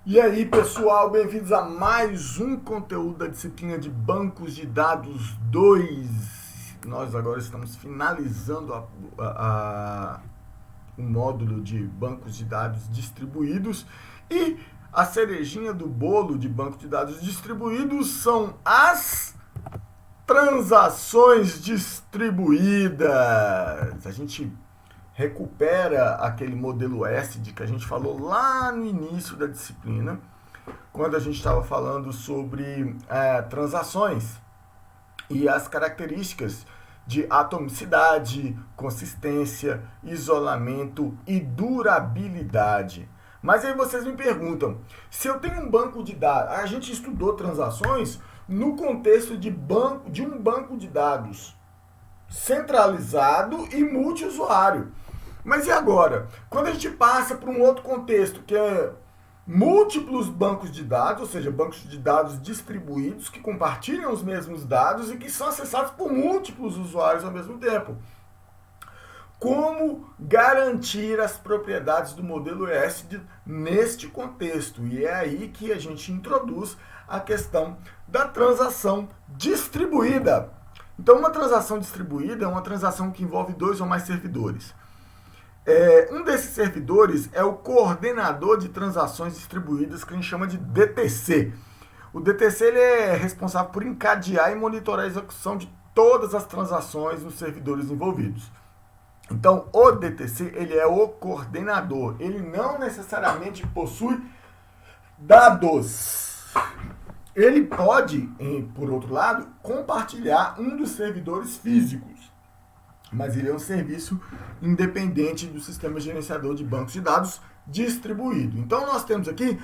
E aí, pessoal, bem-vindos a mais um conteúdo da disciplina de Bancos de Dados 2. Nós agora estamos finalizando o módulo de bancos de dados distribuídos e a cerejinha do bolo de bancos de dados distribuídos são as transações distribuídas. A gente recupera aquele modelo S de que a gente falou lá no início da disciplina, quando a gente estava falando sobre transações e as características de atomicidade, consistência, isolamento e durabilidade. Mas aí vocês me perguntam, se eu tenho um banco de dados, a gente estudou transações no contexto de um banco de dados centralizado e multiusuário. Mas e agora? Quando a gente passa para um outro contexto, que é múltiplos bancos de dados, ou seja, bancos de dados distribuídos que compartilham os mesmos dados e que são acessados por múltiplos usuários ao mesmo tempo. Como garantir as propriedades do modelo S neste contexto? E é aí que a gente introduz a questão da transação distribuída. Então, uma transação distribuída é uma transação que envolve dois ou mais servidores. Um desses servidores é o coordenador de transações distribuídas, que a gente chama de DTC. O DTC ele é responsável por encadear e monitorar a execução de todas as transações nos servidores envolvidos. Então, o DTC ele é o coordenador. Ele não necessariamente possui dados. Ele pode, por outro lado, compartilhar um dos servidores físicos, mas ele é um serviço independente do sistema gerenciador de bancos de dados distribuído. Então, nós temos aqui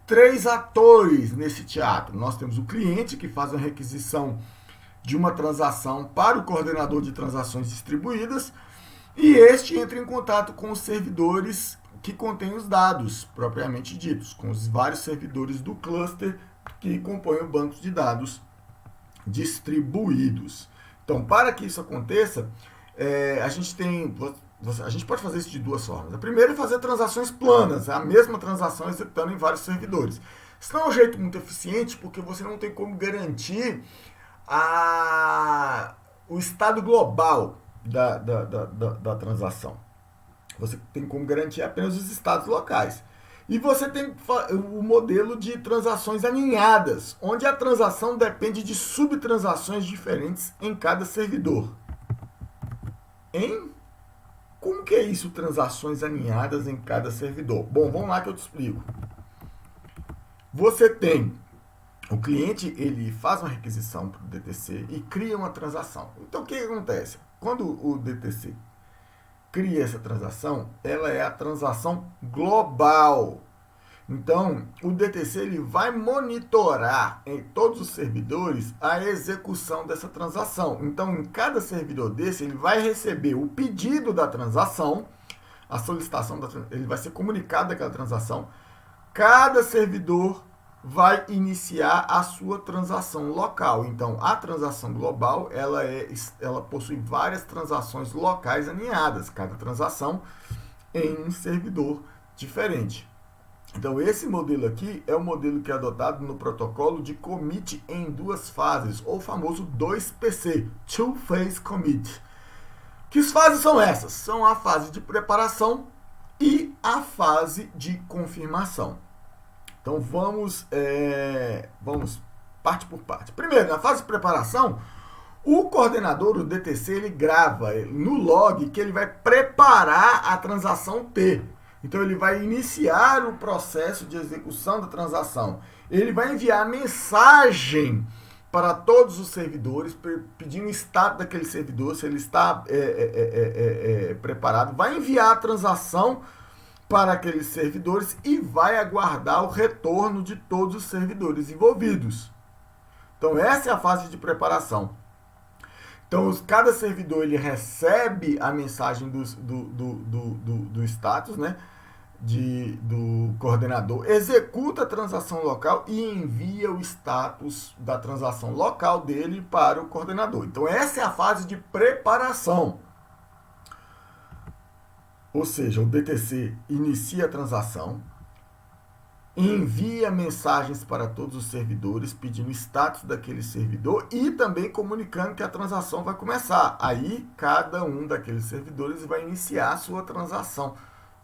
três atores nesse teatro. Nós temos o cliente, que faz a requisição de uma transação para o coordenador de transações distribuídas, e este entra em contato com os servidores que contêm os dados, propriamente ditos, com os vários servidores do cluster que compõem o banco de dados distribuídos. Então, para que isso aconteça, a gente pode fazer isso de duas formas. A primeira é fazer transações planas, a mesma transação executando em vários servidores. Isso não é um jeito muito eficiente, porque você não tem como garantir o estado global da transação. Você tem como garantir apenas os estados locais. E você tem o modelo de transações aninhadas, onde a transação depende de subtransações diferentes em cada servidor. Como que é isso, transações aninhadas em cada servidor? Bom, vamos lá que eu te explico. Você tem o cliente, ele faz uma requisição para o DTC e cria uma transação. Então, o que acontece? Quando o DTC cria essa transação, ela é a transação global. Então, o DTC ele vai monitorar em todos os servidores a execução dessa transação. Então, em cada servidor desse, ele vai receber o pedido da transação, a solicitação ele vai ser comunicado daquela transação. Cada servidor vai iniciar a sua transação local. Então, a transação global, ela possui várias transações locais aninhadas, cada transação em um servidor diferente. Então, esse modelo aqui é o modelo que é adotado no protocolo de commit em duas fases, ou famoso 2PC, Two Phase Commit. Que fases são essas? São a fase de preparação e a fase de confirmação. Então, vamos parte por parte. Primeiro, na fase de preparação, o coordenador, o DTC, ele grava no log que ele vai preparar a transação T. Então, ele vai iniciar o processo de execução da transação. Ele vai enviar mensagem para todos os servidores, pedindo o estado daquele servidor, se ele está preparado. Vai enviar a transação para aqueles servidores e vai aguardar o retorno de todos os servidores envolvidos. Então, essa é a fase de preparação. Então, cada servidor ele recebe a mensagem do status, né, do coordenador, executa a transação local e envia o status da transação local dele para o coordenador. Então, essa é a fase de preparação. Ou seja, o DTC inicia a transação, envia mensagens para todos os servidores pedindo o status daquele servidor e também comunicando que a transação vai começar. Aí, cada um daqueles servidores vai iniciar a sua transação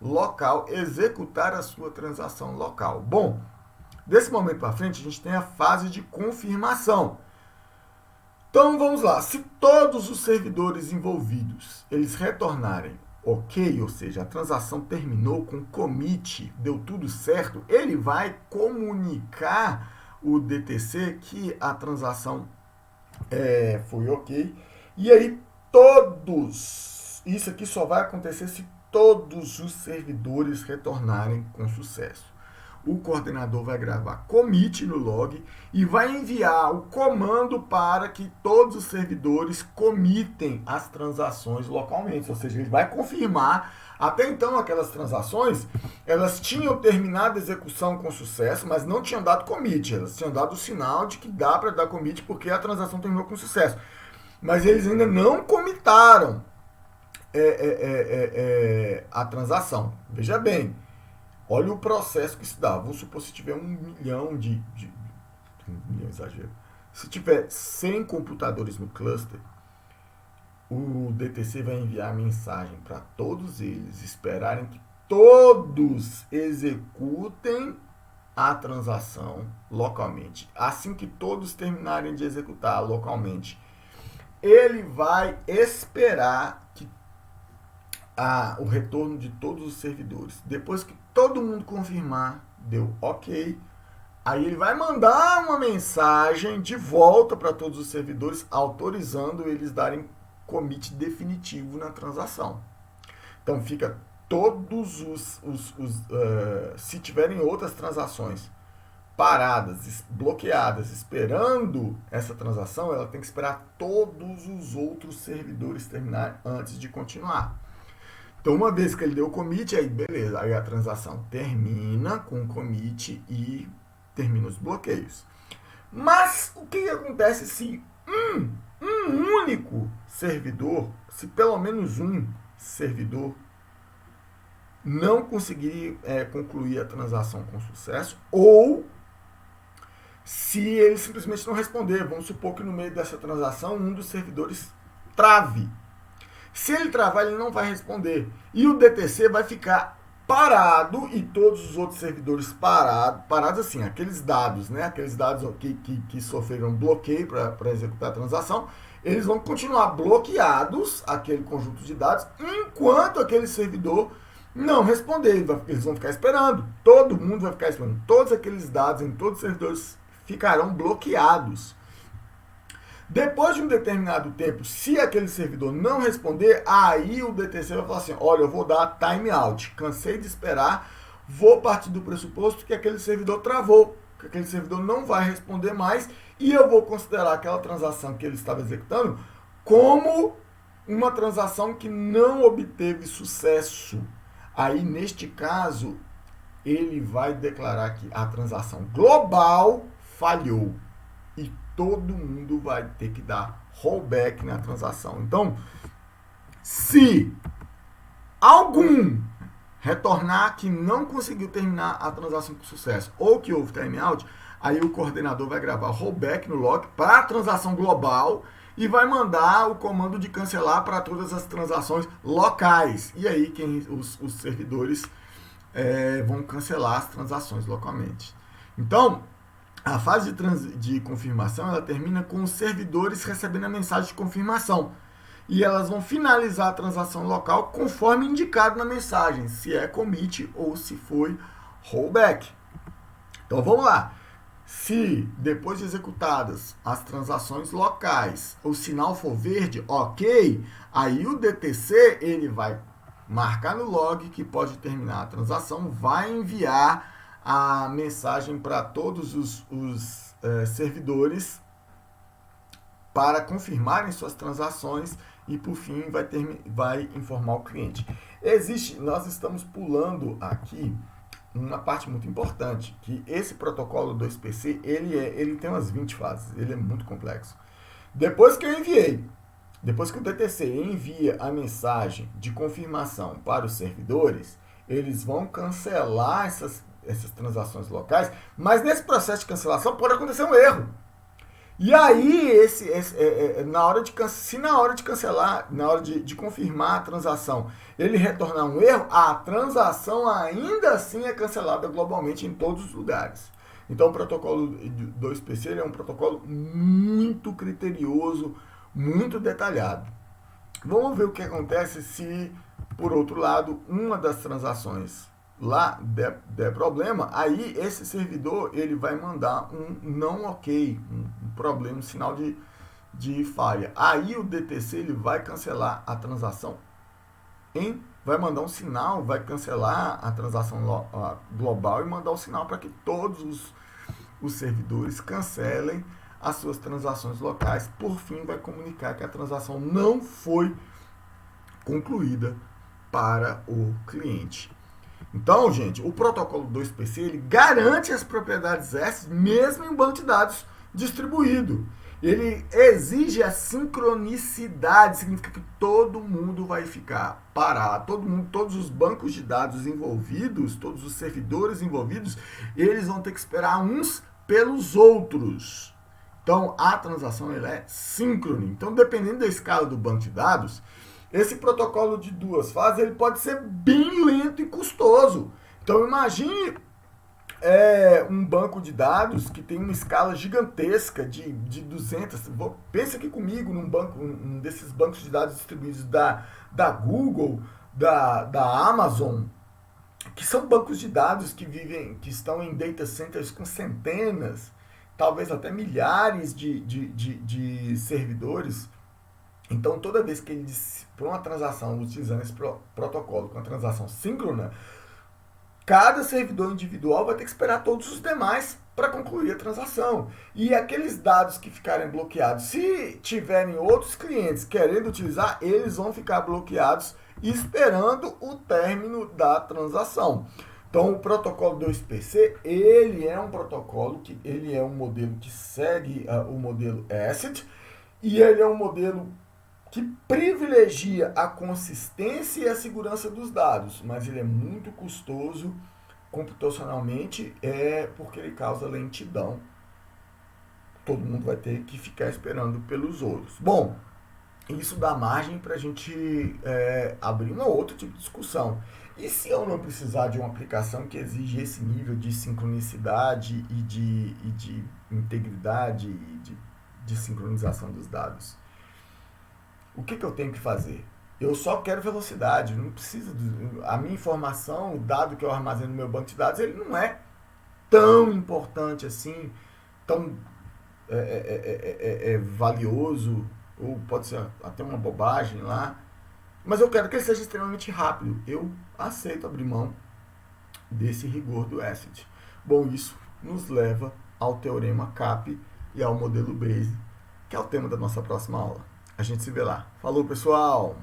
local, executar a sua transação local. Bom, desse momento para frente, a gente tem a fase de confirmação. Então, vamos lá. Se todos os servidores envolvidos, eles retornarem ok, ou seja, a transação terminou com commit, deu tudo certo, ele vai comunicar o DTC que a transação foi ok. E aí isso aqui só vai acontecer se todos os servidores retornarem com sucesso. O coordenador vai gravar commit no log e vai enviar o comando para que todos os servidores commitem as transações localmente. Ou seja, ele vai confirmar. Até então, aquelas transações, elas tinham terminado a execução com sucesso, mas não tinham dado commit. Elas tinham dado o sinal de que dá para dar commit porque a transação terminou com sucesso. Mas eles ainda não commitaram a transação. Veja bem. Olha o processo que se dá. Vamos supor se tiver 1 milhão exagero. Se tiver 100 computadores no cluster, o DTC vai enviar mensagem para todos eles, esperarem que todos executem a transação localmente. Assim que todos terminarem de executar localmente, ele vai esperar que o retorno de todos os servidores. Depois que todo mundo confirmar, deu ok, aí ele vai mandar uma mensagem de volta para todos os servidores, autorizando eles darem commit definitivo na transação. Então fica todos se tiverem outras transações paradas, bloqueadas, esperando essa transação, ela tem que esperar todos os outros servidores terminarem antes de continuar. Então, uma vez que ele deu o commit, aí beleza, aí a transação termina com o commit e termina os bloqueios. Mas o que acontece se um único servidor, se pelo menos um servidor não conseguir concluir a transação com sucesso, ou se ele simplesmente não responder? Vamos supor que no meio dessa transação um dos servidores trave. Se ele travar, ele não vai responder. E o DTC vai ficar parado e todos os outros servidores parados assim, aqueles dados, né? Aqueles dados que sofreram bloqueio para executar a transação, eles vão continuar bloqueados, aquele conjunto de dados, enquanto aquele servidor não responder. Eles vão ficar esperando. Todo mundo vai ficar esperando. Todos aqueles dados em todos os servidores ficarão bloqueados. Depois de um determinado tempo, se aquele servidor não responder, aí o DTC vai falar assim, olha, eu vou dar timeout, cansei de esperar, vou partir do pressuposto que aquele servidor travou, que aquele servidor não vai responder mais, e eu vou considerar aquela transação que ele estava executando como uma transação que não obteve sucesso. Aí, neste caso, ele vai declarar que a transação global falhou. E todo mundo vai ter que dar rollback na transação. Então, se algum retornar que não conseguiu terminar a transação com sucesso ou que houve timeout, aí o coordenador vai gravar rollback no log para a transação global e vai mandar o comando de cancelar para todas as transações locais. E aí os servidores vão cancelar as transações localmente. Então, a fase de confirmação, ela termina com os servidores recebendo a mensagem de confirmação. E elas vão finalizar a transação local conforme indicado na mensagem, se é commit ou se foi rollback. Então vamos lá. Se depois de executadas as transações locais, o sinal for verde, ok, aí o DTC ele vai marcar no log que pode terminar a transação, vai enviar a mensagem para todos os servidores para confirmarem suas transações e, por fim, vai informar o cliente. Nós estamos pulando aqui uma parte muito importante, que esse protocolo 2PC, ele tem umas 20 fases, ele é muito complexo. Depois que o DTC envia a mensagem de confirmação para os servidores, eles vão cancelar essas transações locais, mas nesse processo de cancelação pode acontecer um erro. E aí, na hora de cancelar, na hora de confirmar a transação, ele retornar um erro, a transação ainda assim é cancelada globalmente em todos os lugares. Então, o protocolo 2PC ele é um protocolo muito criterioso, muito detalhado. Vamos ver o que acontece se, por outro lado, uma das transações lá der problema. Aí esse servidor ele vai mandar um não ok, um problema, um sinal de falha. Aí o DTC ele vai cancelar a transação, vai mandar um sinal, vai cancelar a transação global e mandar um sinal para que todos os servidores cancelem as suas transações locais. Por fim, vai comunicar que a transação não foi concluída para o cliente. Então, gente, o protocolo 2PC ele garante as propriedades S mesmo em um banco de dados distribuído. Ele exige a sincronicidade, significa que todo mundo vai ficar parado, todos os bancos de dados envolvidos, todos os servidores envolvidos, eles vão ter que esperar uns pelos outros. Então, a transação ela é síncrone. Então, dependendo da escala do banco de dados, esse protocolo de duas fases ele pode ser bem lento e custoso. Então, imagine um banco de dados que tem uma escala gigantesca de 200. Pensa aqui comigo num desses bancos de dados distribuídos da Google, da Amazon, que são bancos de dados que estão em data centers com centenas, talvez até milhares de servidores. Então, toda vez que ele para uma transação utilizando esse protocolo com a transação síncrona, cada servidor individual vai ter que esperar todos os demais para concluir a transação. E aqueles dados que ficarem bloqueados, se tiverem outros clientes querendo utilizar, eles vão ficar bloqueados esperando o término da transação. Então, o protocolo 2PC, ele é um protocolo ele é um modelo que segue o modelo ACID, e ele é um modelo que privilegia a consistência e a segurança dos dados, mas ele é muito custoso computacionalmente, porque ele causa lentidão. Todo mundo vai ter que ficar esperando pelos outros. Bom, isso dá margem para a gente abrir um outro tipo de discussão. E se eu não precisar de uma aplicação que exige esse nível de sincronicidade e de integridade e de sincronização dos dados? O que eu tenho que fazer? Eu só quero velocidade, não precisa a minha informação, o dado que eu armazeno no meu banco de dados, ele não é tão importante assim, tão valioso, ou pode ser até uma bobagem lá, mas eu quero que ele seja extremamente rápido. Eu aceito abrir mão desse rigor do ACID. Bom, isso nos leva ao teorema CAP e ao modelo Bayes, que é o tema da nossa próxima aula. A gente se vê lá. Falou, pessoal!